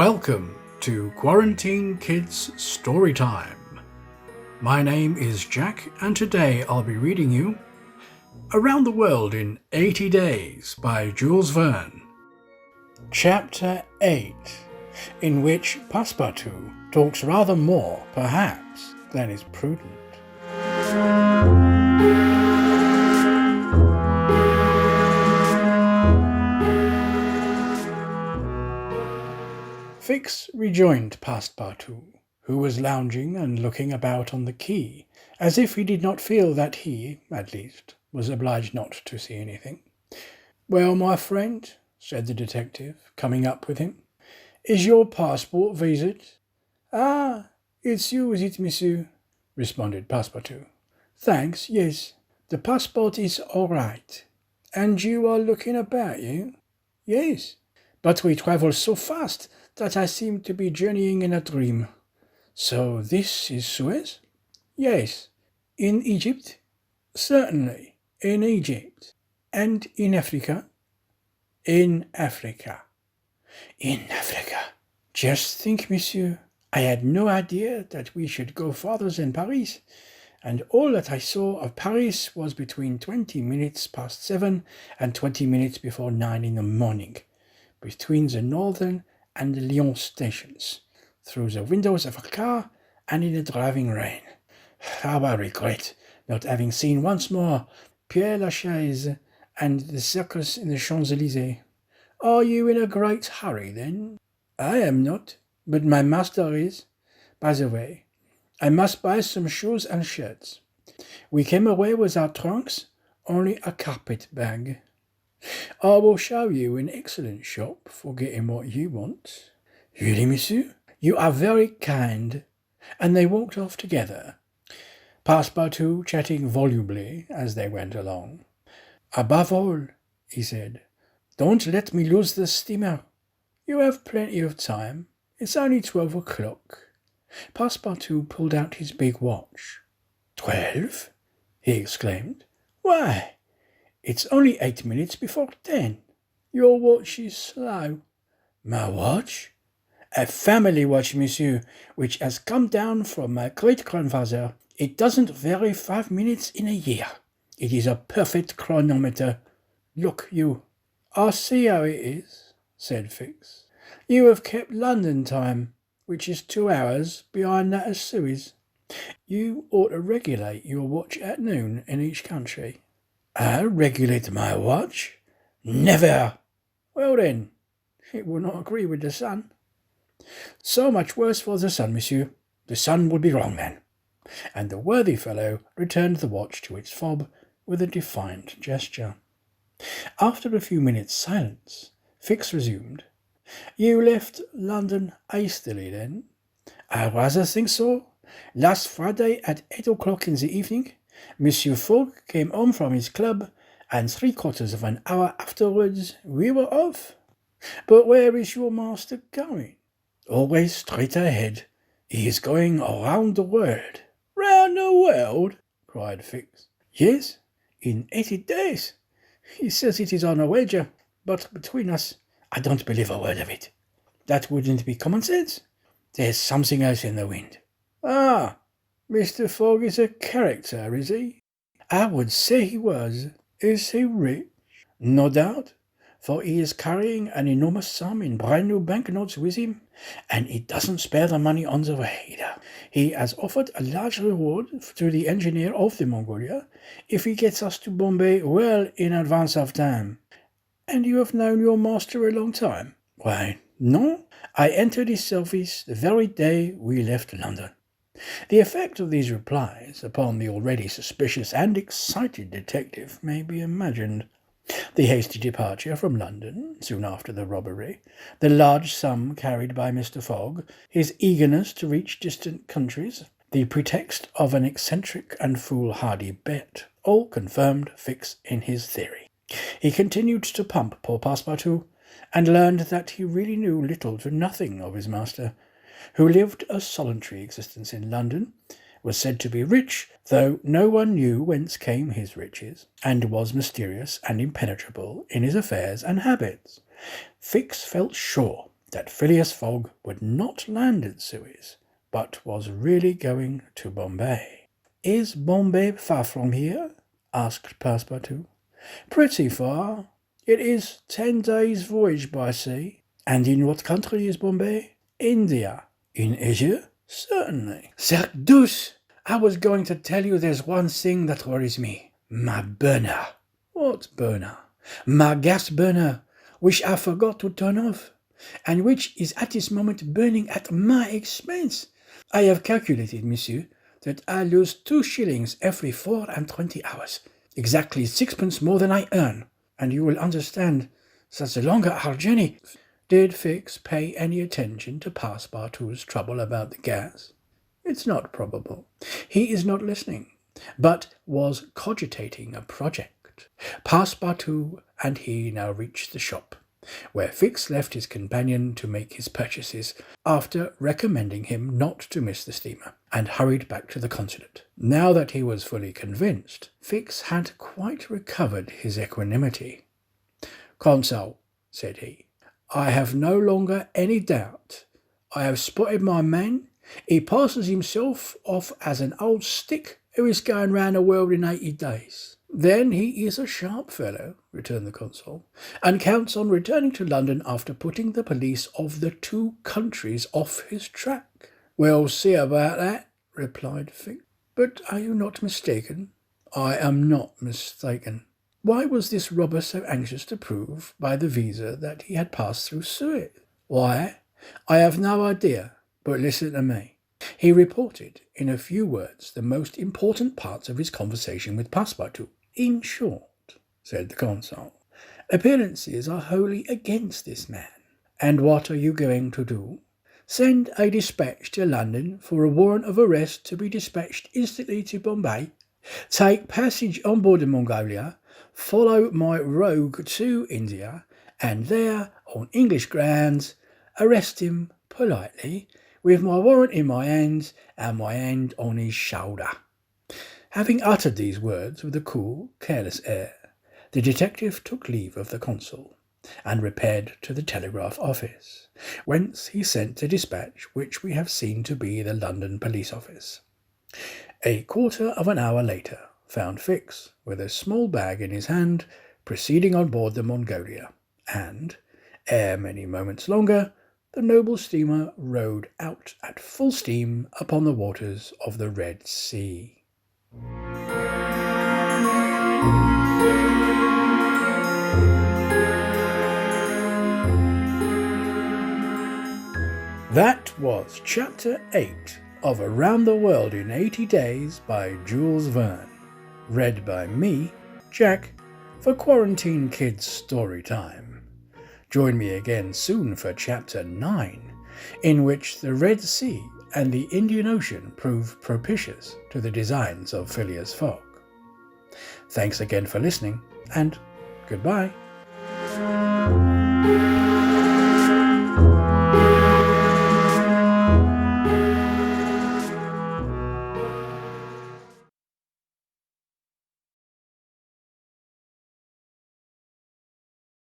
Welcome to Quarantine Kids Storytime. My name is Jack, and today I'll be reading you Around the World in 80 Days by Jules Verne. Chapter 8, in which Passepartout talks rather more, perhaps, than is prudent. Fix rejoined Passepartout, who was lounging and looking about on the quay, as if he did not feel that he, at least, was obliged not to see anything. "Well, my friend," said the detective, coming up with him, "is your passport viséd?" "Ah, it's you, is it, monsieur?" responded Passepartout. "Thanks, yes. The passport is all right. And you are looking about you?" "Yes, but we travel so fast that I seem to be journeying in a dream." "So this is Suez?" "Yes." "In Egypt?" "Certainly, in Egypt." "And in Africa?" "In Africa." "In Africa. Just think, monsieur, I had no idea that we should go farther than Paris, and all that I saw of Paris was between 20 minutes past 7 and 20 minutes before 9 in the morning, between the Northern and the Lyon stations, through the windows of a car and in the driving rain. How I regret not having seen once more Père Lachaise and the circus in the Champs-Élysées." "Are you in a great hurry, then?" "I am not, but my master is. By the way, I must buy some shoes and shirts. We came away with our trunks, only a carpet bag." "I will show you an excellent shop for getting what you want." "Really, monsieur? You are very kind." And they walked off together, Passepartout chatting volubly as they went along. "Above all," he said, "don't let me lose the steamer. You have plenty of time. It's only 12 o'clock. Passepartout pulled out his big watch. "12?" he exclaimed. "Why, it's only 8 minutes before 10. Your watch is slow." "My watch?" "A family watch, monsieur, which has come down from my great-grandfather. It doesn't vary 5 minutes in a year. It is a perfect chronometer. Look, you." "I see how it is," said Fix. "You have kept London time, which is 2 hours behind that of Suez. You ought to regulate your watch at noon in each country." "I regulate my watch? Never!" "Well then, it will not agree with the sun." "So much worse for the sun, monsieur. The sun would be wrong then." And the worthy fellow returned the watch to its fob with a defiant gesture. After a few minutes' silence, Fix resumed. "You left London hastily, then?" "I rather think so. Last Friday at 8 o'clock in the evening, Monsieur Fogg came home from his club, and 3/4 of an hour afterwards we were off." "But where is your master going?" "Always straight ahead. He is going around the world." "Round the world?" cried Fix. "Yes, in 80 days. He says it is on a wager, but between us, I don't believe a word of it. That wouldn't be common sense. There's something else in the wind." "Ah, Mr. Fogg is a character, is he?" "I would say he was." "Is he rich?" "No doubt, for he is carrying an enormous sum in brand new banknotes with him, and he doesn't spare the money on the way either. He has offered a large reward to the engineer of the Mongolia if he gets us to Bombay well in advance of time." "And you have known your master a long time?" "Why, no. I entered his service the very day we left London." The effect of these replies upon the already suspicious and excited detective may be imagined. The hasty departure from London soon after the robbery, the large sum carried by Mr. Fogg, his eagerness to reach distant countries, the pretext of an eccentric and foolhardy bet, all confirmed Fix in his theory. He continued to pump poor Passepartout, and learned that he really knew little to nothing of his master, who lived a solitary existence in London, was said to be rich, though no one knew whence came his riches, and was mysterious and impenetrable in his affairs and habits. Fix felt sure that Phileas Fogg would not land at Suez, but was really going to Bombay. "Is Bombay far from here?" asked Passepartout. "Pretty far. It is 10 days' voyage by sea." "And in what country is Bombay?" "India." "In Asia?" "Certainly." "Certes! I was going to tell you there's one thing that worries me. My burner." "What burner?" "My gas burner, which I forgot to turn off, and which is at this moment burning at my expense. I have calculated, monsieur, that I lose 2 shillings every 24 hours, exactly 6 pence more than I earn, and you will understand that the longer our journey—" Did Fix pay any attention to Passepartout's trouble about the gas? It's not probable. He is not listening, but was cogitating a project. Passepartout and he now reached the shop, where Fix left his companion to make his purchases, after recommending him not to miss the steamer, and hurried back to the consulate. Now that he was fully convinced, Fix had quite recovered his equanimity. "Consul," said he, "I have no longer any doubt. I have spotted my man. He passes himself off as an old stick who is going round the world in 80 days. "Then he is a sharp fellow," returned the consul, "and counts on returning to London after putting the police of the 2 countries off his track." "We'll see about that," replied Fix. "But are you not mistaken?" "I am not mistaken." Why was this robber so anxious to prove by the visa that he had passed through Suez? "Why, I have no idea, but listen to me." He reported in a few words the most important parts of his conversation with Passepartout. "In short," said the consul, "appearances are wholly against this man." "And what are you going to do?" "Send a dispatch to London for a warrant of arrest to be dispatched instantly to Bombay, take passage on board the Mongolia, follow my rogue to India, and there, on English grounds, arrest him politely, with my warrant in my hands and my hand on his shoulder." Having uttered these words with a cool, careless air, the detective took leave of the consul, and repaired to the telegraph office, whence he sent the dispatch which we have seen to be the London police office. A quarter of an hour later found Fix, with a small bag in his hand, proceeding on board the Mongolia, and, ere many moments longer, the noble steamer rode out at full steam upon the waters of the Red Sea. That was Chapter 8 of Around the World in 80 Days by Jules Verne, read by me, Jack, for Quarantine Kids Storytime. Join me again soon for Chapter 9, in which the Red Sea and the Indian Ocean prove propitious to the designs of Phileas Fogg. Thanks again for listening, and goodbye.